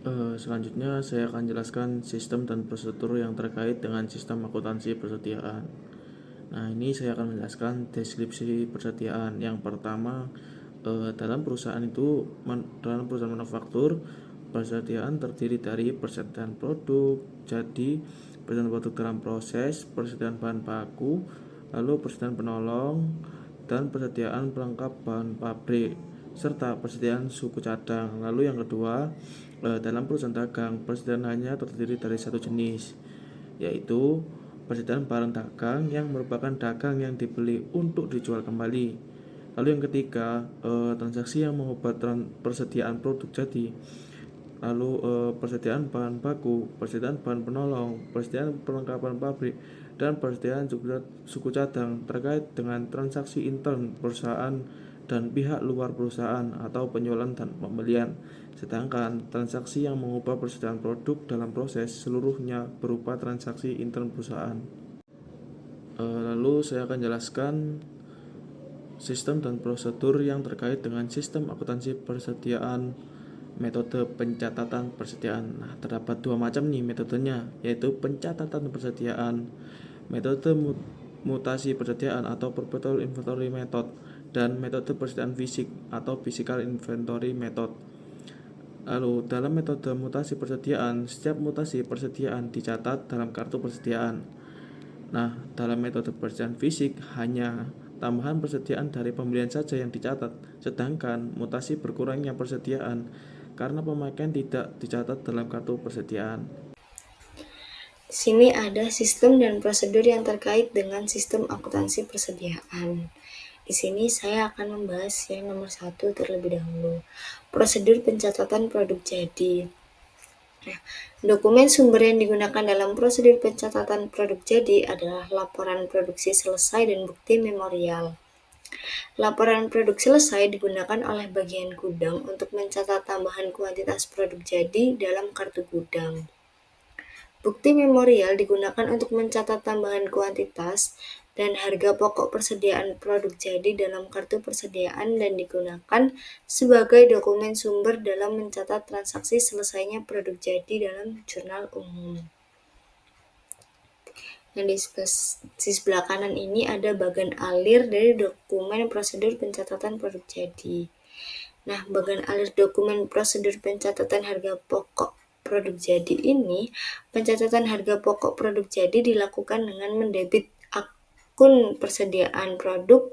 Selanjutnya saya akan jelaskan sistem dan prosedur yang terkait dengan sistem akuntansi persediaan. Nah, ini saya akan menjelaskan deskripsi persediaan. Yang pertama, dalam dalam perusahaan manufaktur, persediaan terdiri dari persediaan produk, jadi persediaan produk dalam proses, persediaan bahan baku, lalu persediaan penolong, dan persediaan pelengkap bahan pabrik, serta persediaan suku cadang. Lalu yang kedua, dalam perusahaan dagang, persediaan hanya terdiri dari satu jenis, yaitu persediaan barang dagang yang merupakan dagang yang dibeli untuk dijual kembali. Lalu yang ketiga, transaksi yang mengubah persediaan produk jadi. Lalu persediaan bahan baku, persediaan bahan penolong, persediaan perlengkapan pabrik, dan persediaan suku cadang terkait dengan transaksi intern perusahaan dan pihak luar perusahaan atau penjualan dan pembelian. Sedangkan transaksi yang mengubah persediaan produk dalam proses seluruhnya berupa transaksi intern perusahaan. Lalu saya akan jelaskan sistem dan prosedur yang terkait dengan sistem akuntansi persediaan, metode pencatatan persediaan. Nah, terdapat dua macam nih metodenya, yaitu pencatatan persediaan, metode mutasi persediaan atau perpetual inventory method, dan metode persediaan fisik atau physical inventory method. Lalu, dalam metode mutasi persediaan, setiap mutasi persediaan dicatat dalam kartu persediaan. Nah, dalam metode persediaan fisik hanya tambahan persediaan dari pembelian saja yang dicatat, sedangkan mutasi berkurangnya persediaan karena pemakaian tidak dicatat dalam kartu persediaan. Di sini ada sistem dan prosedur yang terkait dengan sistem akuntansi persediaan. Di sini saya akan membahas yang nomor 1 terlebih dahulu. Prosedur pencatatan produk jadi. Nah, dokumen sumber yang digunakan dalam prosedur pencatatan produk jadi adalah laporan produksi selesai dan bukti memorial. Laporan produk selesai digunakan oleh bagian gudang untuk mencatat tambahan kuantitas produk jadi dalam kartu gudang. Bukti memorial digunakan untuk mencatat tambahan kuantitas dan harga pokok persediaan produk jadi dalam kartu persediaan dan digunakan sebagai dokumen sumber dalam mencatat transaksi selesainya produk jadi dalam jurnal umum. Yang di sebelah kanan ini ada bagian alir dari dokumen prosedur pencatatan produk jadi. Nah, bagian alir dokumen prosedur pencatatan harga pokok produk jadi ini, pencatatan harga pokok produk jadi dilakukan dengan mendebit akun persediaan produk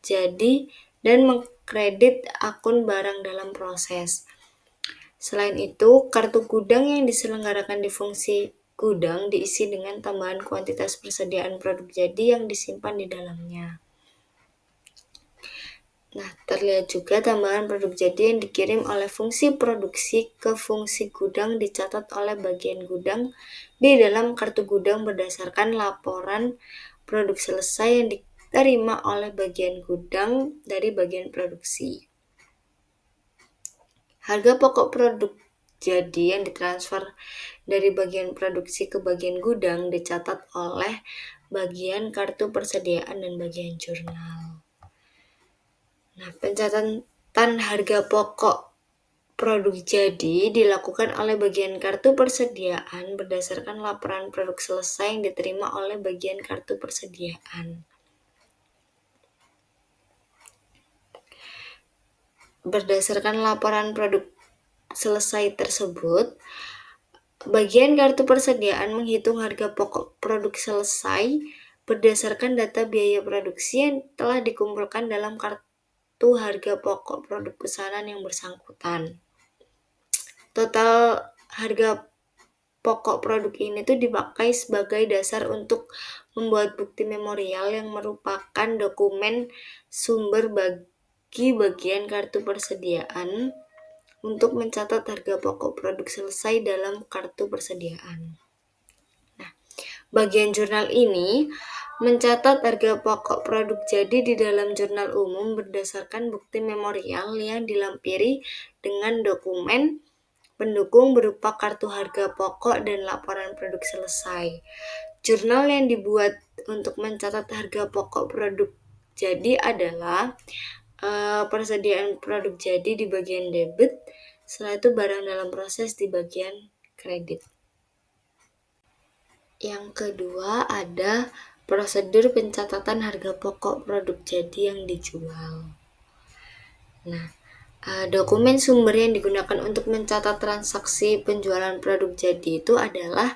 jadi dan mengkredit akun barang dalam proses. Selain itu, kartu gudang yang diselenggarakan di fungsi gudang diisi dengan tambahan kuantitas persediaan produk jadi yang disimpan di dalamnya. Nah, terlihat juga tambahan produk jadi yang dikirim oleh fungsi produksi ke fungsi gudang dicatat oleh bagian gudang di dalam kartu gudang berdasarkan laporan produk selesai yang diterima oleh bagian gudang dari bagian produksi. Harga pokok produk jadi yang ditransfer dari bagian produksi ke bagian gudang dicatat oleh bagian kartu persediaan dan bagian jurnal. Nah, pencatatan harga pokok produk jadi dilakukan oleh bagian kartu persediaan berdasarkan laporan produk selesai yang diterima oleh bagian kartu persediaan. Berdasarkan laporan produk selesai tersebut, bagian kartu persediaan menghitung harga pokok produk selesai berdasarkan data biaya produksi yang telah dikumpulkan dalam kartu harga pokok produk pesanan yang bersangkutan. Total harga pokok produk ini tuh dipakai sebagai dasar untuk membuat bukti memorial yang merupakan dokumen sumber bagi bagian kartu persediaan untuk mencatat harga pokok produk selesai dalam kartu persediaan. Nah, bagian jurnal ini mencatat harga pokok produk jadi di dalam jurnal umum berdasarkan bukti memorial yang dilampiri dengan dokumen pendukung berupa kartu harga pokok dan laporan produk selesai. Jurnal yang dibuat untuk mencatat harga pokok produk jadi adalah persediaan produk jadi di bagian debit Setelah itu barang dalam proses di bagian kredit. Yang kedua ada prosedur pencatatan harga pokok produk jadi yang dijual. Nah, dokumen sumber yang digunakan untuk mencatat transaksi penjualan produk jadi itu adalah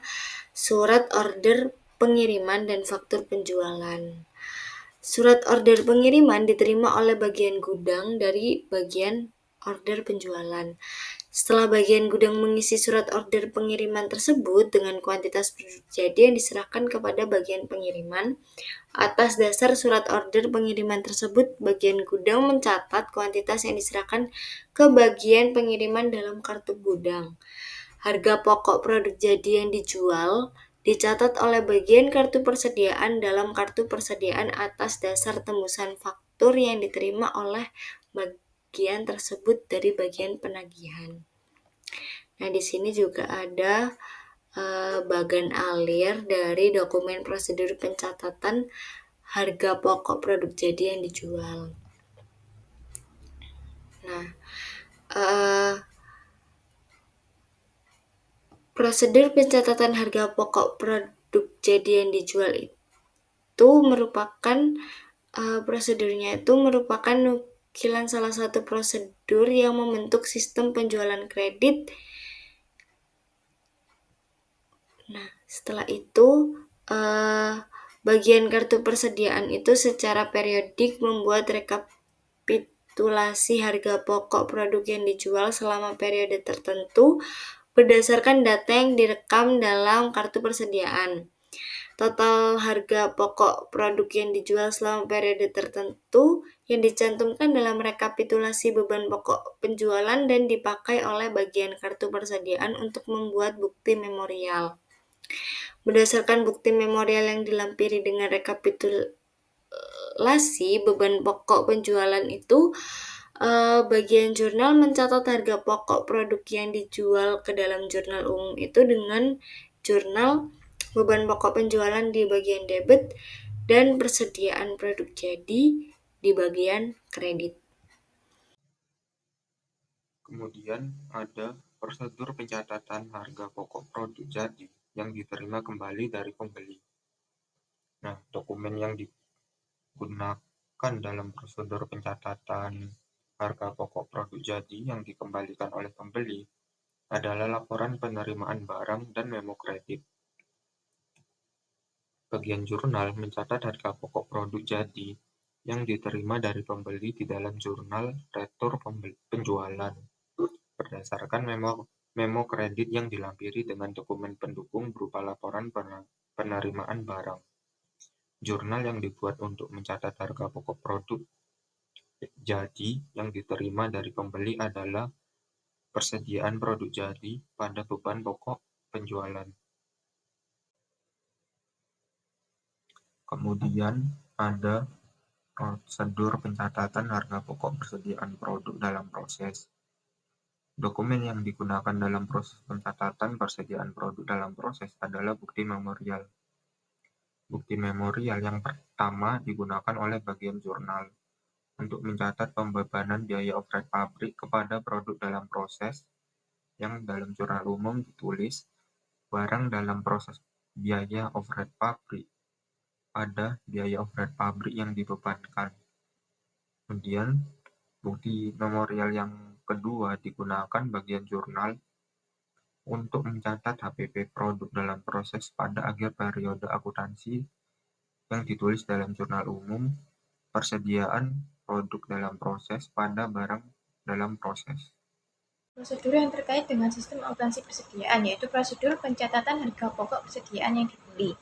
surat order pengiriman dan faktur penjualan. Surat order pengiriman diterima oleh bagian gudang dari bagian order penjualan. Setelah bagian gudang mengisi surat order pengiriman tersebut dengan kuantitas produk jadi yang diserahkan kepada bagian pengiriman, atas dasar surat order pengiriman tersebut, bagian gudang mencatat kuantitas yang diserahkan ke bagian pengiriman dalam kartu gudang. Harga pokok produk jadi yang dijual dicatat oleh bagian kartu persediaan dalam kartu persediaan atas dasar tembusan faktur yang diterima oleh bagian tersebut dari bagian penagihan. Nah, di sini juga ada bagan alir dari dokumen prosedur pencatatan harga pokok produk jadi yang dijual. Nah, prosedur pencatatan harga pokok produk jadi yang dijual itu merupakan prosedurnya itu merupakan nukilan salah satu prosedur yang membentuk sistem penjualan kredit. Nah, setelah itu bagian kartu persediaan itu secara periodik membuat rekapitulasi harga pokok produk yang dijual selama periode tertentu berdasarkan data yang direkam dalam kartu persediaan. Total harga pokok produk yang dijual selama periode tertentu yang dicantumkan dalam rekapitulasi beban pokok penjualan dan dipakai oleh bagian kartu persediaan untuk membuat bukti memorial. Berdasarkan bukti memorial yang dilampiri dengan rekapitulasi beban pokok penjualan itu, bagian jurnal mencatat harga pokok produk yang dijual ke dalam jurnal umum itu dengan jurnal beban pokok penjualan di bagian debit dan persediaan produk jadi di bagian kredit. Kemudian ada prosedur pencatatan harga pokok produk jadi yang diterima kembali dari pembeli. Nah, dokumen yang digunakan dalam prosedur pencatatan harga pokok produk jadi yang dikembalikan oleh pembeli adalah laporan penerimaan barang dan memo kredit. Bagian jurnal mencatat harga pokok produk jadi yang diterima dari pembeli di dalam jurnal retur penjualan berdasarkan memo kredit yang dilampiri dengan dokumen pendukung berupa laporan penerimaan barang. Jurnal yang dibuat untuk mencatat harga pokok produk jadi yang diterima dari pembeli adalah persediaan produk jadi pada beban pokok penjualan. Kemudian ada prosedur pencatatan harga pokok persediaan produk dalam proses. Dokumen yang digunakan dalam proses pencatatan persediaan produk dalam proses adalah bukti memorial. Bukti memorial yang pertama digunakan oleh bagian jurnal untuk mencatat pembebanan biaya overhead pabrik kepada produk dalam proses yang dalam jurnal umum ditulis barang dalam proses biaya overhead pabrik pada biaya overhead pabrik yang dibebankan. Kemudian bukti memorial yang kedua digunakan bagian jurnal untuk mencatat HPP produk dalam proses pada akhir periode akuntansi yang ditulis dalam jurnal umum persediaan produk dalam proses pada barang dalam proses. Prosedur yang terkait dengan sistem akuntansi persediaan yaitu prosedur pencatatan harga pokok persediaan yang dibeli.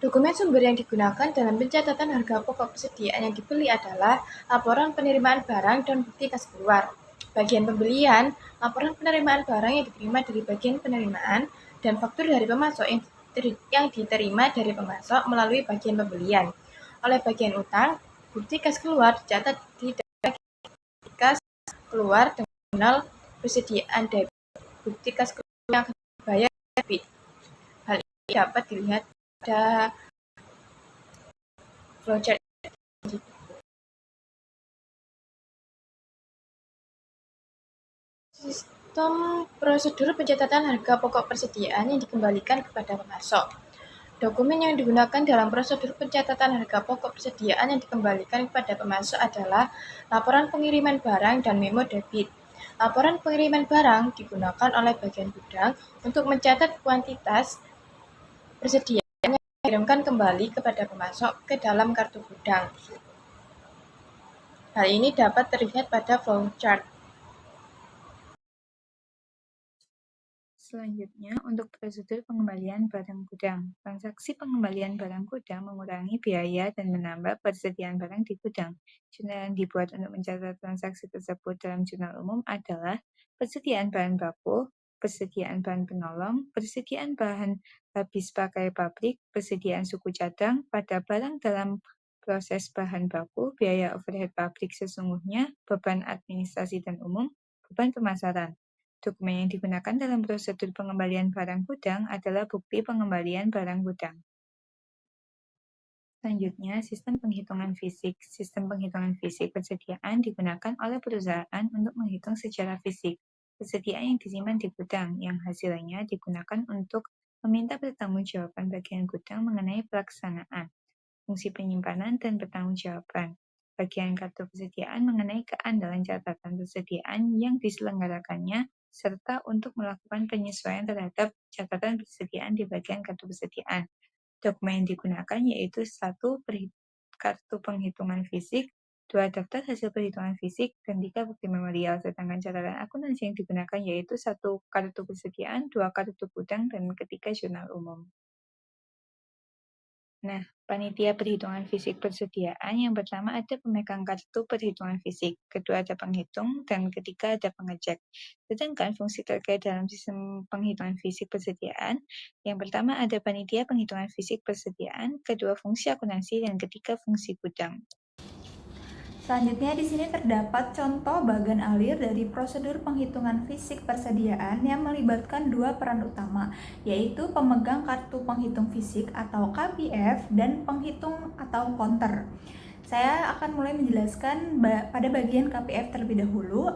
Dokumen sumber yang digunakan dalam pencatatan harga pokok persediaan yang dibeli adalah laporan penerimaan barang dan bukti kas keluar. Bagian pembelian, laporan penerimaan barang yang diterima dari bagian penerimaan dan faktur dari pemasok yang diterima dari pemasok melalui bagian pembelian. Oleh bagian utang, bukti kas keluar dicatat di kas keluar dengan jurnal persediaan debit. Bukti kas keluar yang akan dibayar debit. Hal ini dapat dilihat pada flowchart. Sistem prosedur pencatatan harga pokok persediaan yang dikembalikan kepada pemasok. Dokumen yang digunakan dalam prosedur pencatatan harga pokok persediaan yang dikembalikan kepada pemasok adalah laporan pengiriman barang dan memo debit. Laporan pengiriman barang digunakan oleh bagian gudang untuk mencatat kuantitas persediaan yang dikirimkan kembali kepada pemasok ke dalam kartu gudang. Hal ini dapat terlihat pada flowchart. Selanjutnya, untuk prosedur pengembalian barang gudang. Transaksi pengembalian barang gudang mengurangi biaya dan menambah persediaan barang di gudang. Jurnal yang dibuat untuk mencatat transaksi tersebut dalam jurnal umum adalah persediaan bahan baku, persediaan bahan penolong, persediaan bahan habis pakai pabrik, persediaan suku cadang pada barang dalam proses bahan baku, biaya overhead pabrik sesungguhnya, beban administrasi dan umum, beban pemasaran. Dokumen yang digunakan dalam prosedur pengembalian barang gudang adalah bukti pengembalian barang gudang. Selanjutnya, sistem penghitungan fisik. Sistem penghitungan fisik persediaan digunakan oleh perusahaan untuk menghitung secara fisik persediaan yang disimpan di gudang, yang hasilnya digunakan untuk meminta pertanggungjawaban bagian gudang mengenai pelaksanaan, fungsi penyimpanan, dan pertanggungjawaban bagian kartu persediaan mengenai keandalan catatan persediaan yang diselenggarakannya, serta untuk melakukan penyesuaian terhadap catatan persediaan di bagian kartu persediaan. Dokumen yang digunakan yaitu 1. Kartu penghitungan fisik, 2. Daftar hasil perhitungan fisik, dan 3. Bukti memorial. Sedangkan catatan akuntansi yang digunakan yaitu 1. Kartu persediaan, 2. Kartu gudang, dan 3. Jurnal umum. Nah, panitia perhitungan fisik persediaan yang pertama ada pemegang kartu perhitungan fisik, kedua ada penghitung, dan ketiga ada pengecek. Sedangkan fungsi terkait dalam sistem penghitungan fisik persediaan, yang pertama ada panitia penghitungan fisik persediaan, kedua fungsi akuntansi, dan ketiga fungsi gudang. Selanjutnya di sini terdapat contoh bagan alir dari prosedur penghitungan fisik persediaan yang melibatkan dua peran utama, yaitu pemegang kartu penghitung fisik atau KPF dan penghitung atau counter. Saya akan mulai menjelaskan pada bagian KPF terlebih dahulu.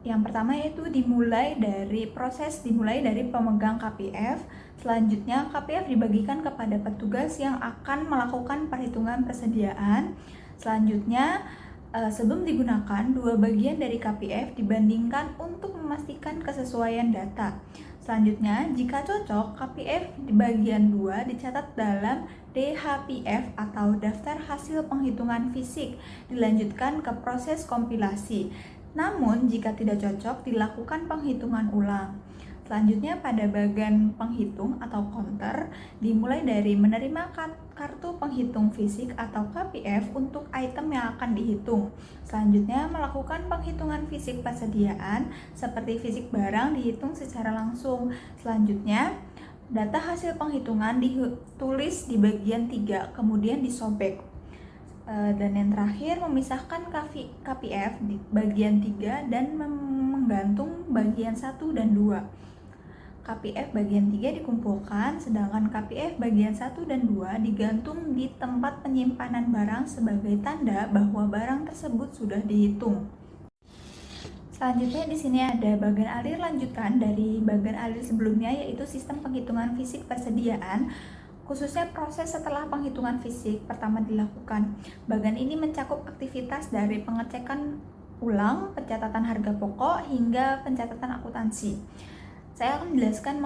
Yang pertama yaitu dimulai dari pemegang KPF. Selanjutnya KPF dibagikan kepada petugas yang akan melakukan perhitungan persediaan. Selanjutnya sebelum digunakan, dua bagian dari KPF dibandingkan untuk memastikan kesesuaian data. Selanjutnya, jika cocok, KPF di bagian 2 dicatat dalam DHPF atau Daftar Hasil Penghitungan Fisik, dilanjutkan ke proses kompilasi. Namun, jika tidak cocok, dilakukan penghitungan ulang. Selanjutnya pada bagian penghitung atau counter dimulai dari menerima kartu penghitung fisik atau KPF untuk item yang akan dihitung. Selanjutnya melakukan penghitungan fisik persediaan seperti fisik barang dihitung secara langsung. Selanjutnya data hasil penghitungan ditulis di bagian 3 kemudian disobek. Dan yang terakhir memisahkan KPF di bagian 3 dan menggantung bagian 1 dan 2. KPF bagian 3 dikumpulkan, sedangkan KPF bagian 1 dan 2 digantung di tempat penyimpanan barang sebagai tanda bahwa barang tersebut sudah dihitung. Selanjutnya di sini ada bagan alir lanjutan dari bagan alir sebelumnya, yaitu sistem penghitungan fisik persediaan, khususnya proses setelah penghitungan fisik pertama dilakukan. Bagan ini mencakup aktivitas dari pengecekan ulang, pencatatan harga pokok, hingga pencatatan akuntansi. Saya akan menjelaskan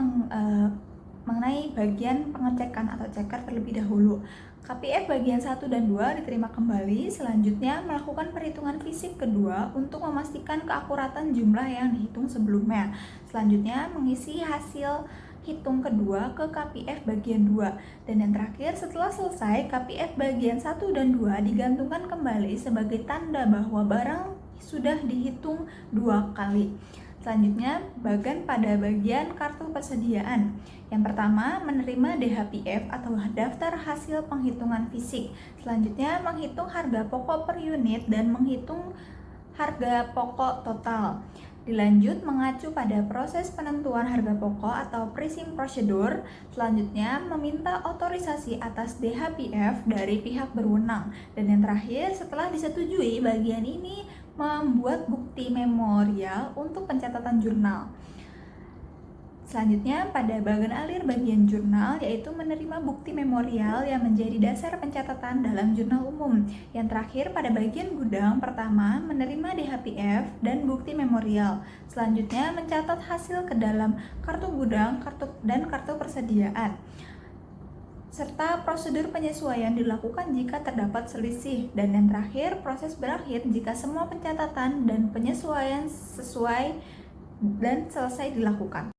mengenai bagian pengecekan atau checker terlebih dahulu. KPF bagian 1 dan 2 diterima kembali, selanjutnya melakukan perhitungan fisik kedua untuk memastikan keakuratan jumlah yang dihitung sebelumnya. Selanjutnya mengisi hasil hitung kedua ke KPF bagian 2. Dan yang terakhir, setelah selesai, KPF bagian 1 dan 2 digantungkan kembali sebagai tanda bahwa barang sudah dihitung 2 kali. Selanjutnya, bagan pada bagian kartu persediaan. Yang pertama, menerima DHPF atau Daftar Hasil Penghitungan Fisik. Selanjutnya, menghitung harga pokok per unit dan menghitung harga pokok total. Dilanjut mengacu pada proses penentuan harga pokok atau pricing procedure. Selanjutnya, meminta otorisasi atas DHPF dari pihak berwenang. Dan yang terakhir, setelah disetujui bagian ini, membuat bukti memorial untuk pencatatan jurnal. Selanjutnya, pada bagian alir bagian jurnal, yaitu menerima bukti memorial yang menjadi dasar pencatatan dalam jurnal umum. Yang terakhir, pada bagian gudang, pertama, menerima DHPF dan bukti memorial. Selanjutnya, mencatat hasil ke dalam kartu gudang dan kartu persediaan. Serta prosedur penyesuaian dilakukan jika terdapat selisih. Dan yang terakhir, proses berakhir jika semua pencatatan dan penyesuaian sesuai dan selesai dilakukan.